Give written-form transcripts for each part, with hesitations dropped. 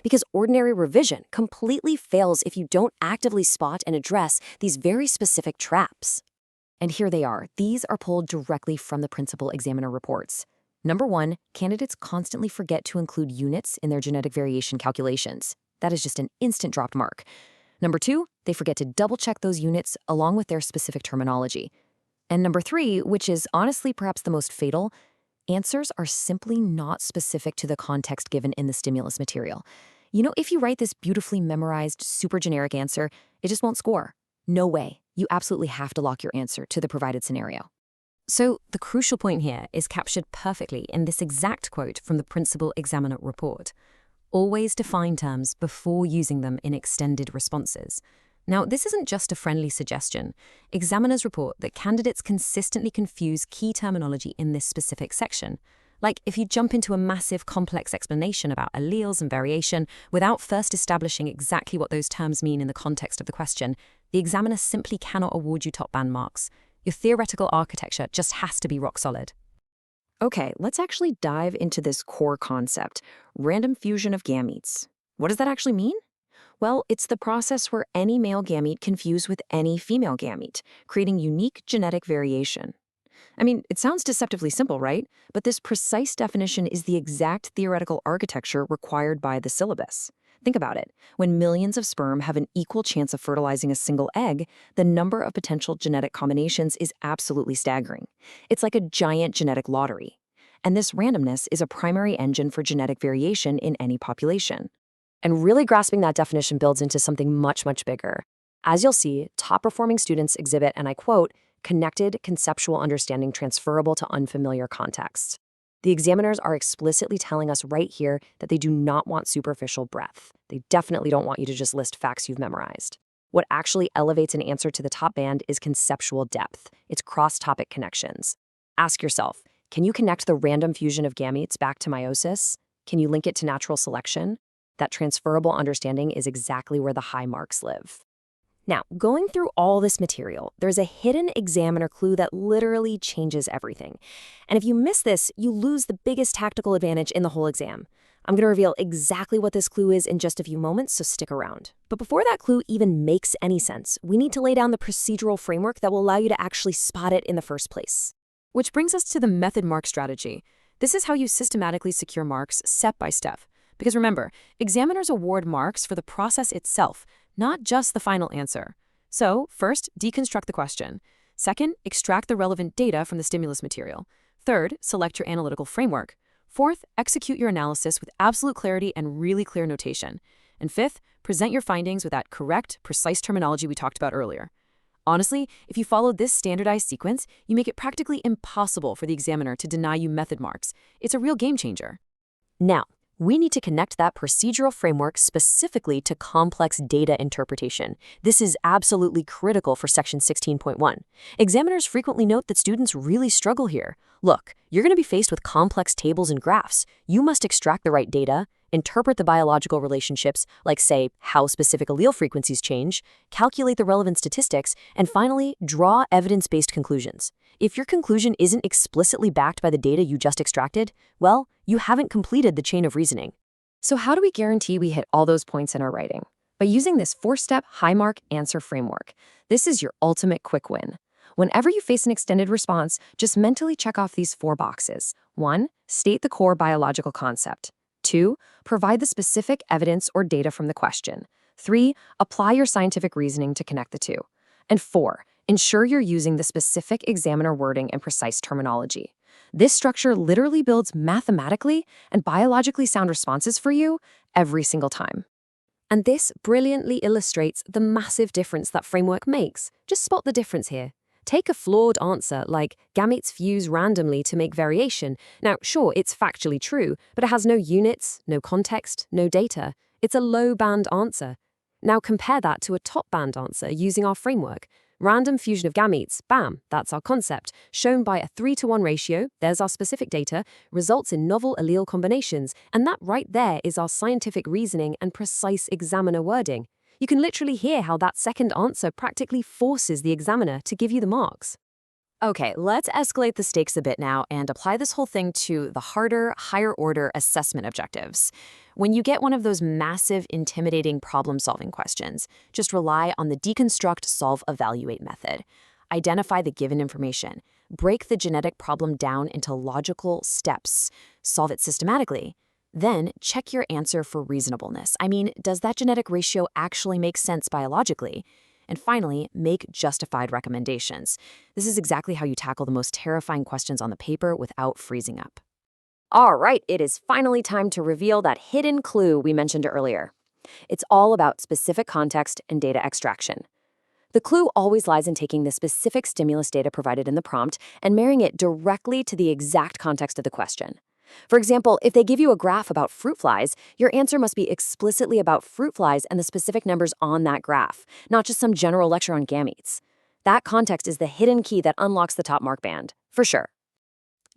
because ordinary revision completely fails if you don't actively spot and address these very specific traps. And here they are. These are pulled directly from the principal examiner reports. Number 1, candidates constantly forget to include units in their genetic variation calculations. That is just an instant dropped mark. Number 2, they forget to double-check those units along with their specific terminology. And number 3, which is honestly perhaps the most fatal, answers are simply not specific to the context given in the stimulus material. If you write this beautifully memorized, super generic answer, it just won't score. No way. You absolutely have to lock your answer to the provided scenario. So the crucial point here is captured perfectly in this exact quote from the principal examiner report. Always define terms before using them in extended responses. Now, this isn't just a friendly suggestion. Examiners report that candidates consistently confuse key terminology in this specific section. Like if you jump into a massive, complex explanation about alleles and variation without first establishing exactly what those terms mean in the context of the question, the examiner simply cannot award you top band marks. Your theoretical architecture just has to be rock solid. Okay, let's actually dive into this core concept, random fusion of gametes. What does that actually mean? Well, it's the process where any male gamete can fuse with any female gamete, creating unique genetic variation. I mean, it sounds deceptively simple, right? But this precise definition is the exact theoretical architecture required by the syllabus. Think about it. When millions of sperm have an equal chance of fertilizing a single egg, the number of potential genetic combinations is absolutely staggering. It's like a giant genetic lottery. And this randomness is a primary engine for genetic variation in any population. And really grasping that definition builds into something much, much bigger. As you'll see, top-performing students exhibit, and I quote, connected conceptual understanding transferable to unfamiliar contexts. The examiners are explicitly telling us right here that they do not want superficial breadth. They definitely don't want you to just list facts you've memorized. What actually elevates an answer to the top band is conceptual depth. It's cross-topic connections. Ask yourself, can you connect the random fusion of gametes back to meiosis? Can you link it to natural selection? That transferable understanding is exactly where the high marks live. Now, going through all this material, there's a hidden examiner clue that literally changes everything. And if you miss this, you lose the biggest tactical advantage in the whole exam. I'm going to reveal exactly what this clue is in just a few moments, so stick around. But before that clue even makes any sense, we need to lay down the procedural framework that will allow you to actually spot it in the first place. Which brings us to the method mark strategy. This is how you systematically secure marks step by step. Because remember, examiners award marks for the process itself, not just the final answer. So, first, deconstruct the question. Second, extract the relevant data from the stimulus material. Third, select your analytical framework. Fourth, execute your analysis with absolute clarity and really clear notation. And fifth, present your findings with that correct, precise terminology we talked about earlier. Honestly, if you follow this standardized sequence, you make it practically impossible for the examiner to deny you method marks. It's a real game changer. Now, we need to connect that procedural framework specifically to complex data interpretation. This is absolutely critical for Section 16.1. Examiners frequently note that students really struggle here. Look, you're going to be faced with complex tables and graphs. You must extract the right data, interpret the biological relationships, like, say, how specific allele frequencies change, calculate the relevant statistics, and finally, draw evidence-based conclusions. If your conclusion isn't explicitly backed by the data you just extracted, well, you haven't completed the chain of reasoning. So how do we guarantee we hit all those points in our writing? By using this 4-step high-mark answer framework. This is your ultimate quick win. Whenever you face an extended response, just mentally check off these 4 boxes. 1, state the core biological concept. 2, provide the specific evidence or data from the question. 3, apply your scientific reasoning to connect the two. And 4, ensure you're using the specific examiner wording and precise terminology. This structure literally builds mathematically and biologically sound responses for you every single time. And this brilliantly illustrates the massive difference that framework makes. Just spot the difference here. Take a flawed answer like gametes fuse randomly to make variation. Now, sure, it's factually true, but it has no units, no context, no data. It's a low-band answer. Now compare that to a top-band answer using our framework. Random fusion of gametes, bam, that's our concept. Shown by a 3-to-1 ratio, there's our specific data, results in novel allele combinations, and that right there is our scientific reasoning and precise examiner wording. You can literally hear how that second answer practically forces the examiner to give you the marks. Okay, let's escalate the stakes a bit now and apply this whole thing to the harder, higher order assessment objectives. When you get one of those massive, intimidating problem solving questions, just rely on the deconstruct, solve, evaluate method. Identify the given information, break the genetic problem down into logical steps, solve it systematically. Then check your answer for reasonableness. I mean, does that genetic ratio actually make sense biologically? And finally, make justified recommendations. This is exactly how you tackle the most terrifying questions on the paper without freezing up. All right, it is finally time to reveal that hidden clue we mentioned earlier. It's all about specific context and data extraction. The clue always lies in taking the specific stimulus data provided in the prompt and marrying it directly to the exact context of the question. For example, if they give you a graph about fruit flies, your answer must be explicitly about fruit flies and the specific numbers on that graph, not just some general lecture on gametes. That context is the hidden key that unlocks the top mark band, for sure.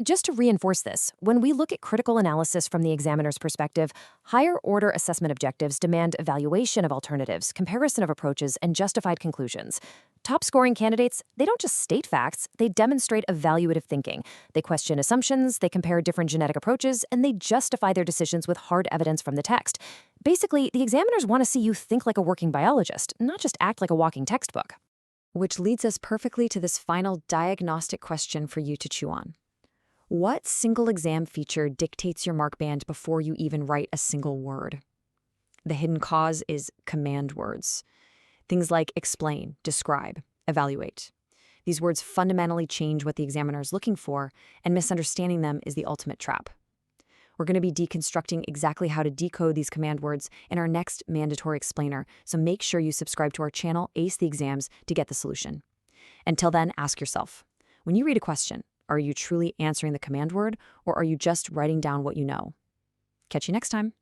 Just to reinforce this, when we look at critical analysis from the examiner's perspective, higher-order assessment objectives demand evaluation of alternatives, comparison of approaches, and justified conclusions. Top-scoring candidates, they don't just state facts, they demonstrate evaluative thinking. They question assumptions, they compare different genetic approaches, and they justify their decisions with hard evidence from the text. Basically, the examiners want to see you think like a working biologist, not just act like a walking textbook. Which leads us perfectly to this final diagnostic question for you to chew on. What single exam feature dictates your mark band before you even write a single word? The hidden cause is command words. Things like explain, describe, evaluate. These words fundamentally change what the examiner is looking for, and misunderstanding them is the ultimate trap. We're going to be deconstructing exactly how to decode these command words in our next mandatory explainer, so make sure you subscribe to our channel, Ace the Exams, to get the solution. Until then, ask yourself, when you read a question, are you truly answering the command word, or are you just writing down what you know? Catch you next time.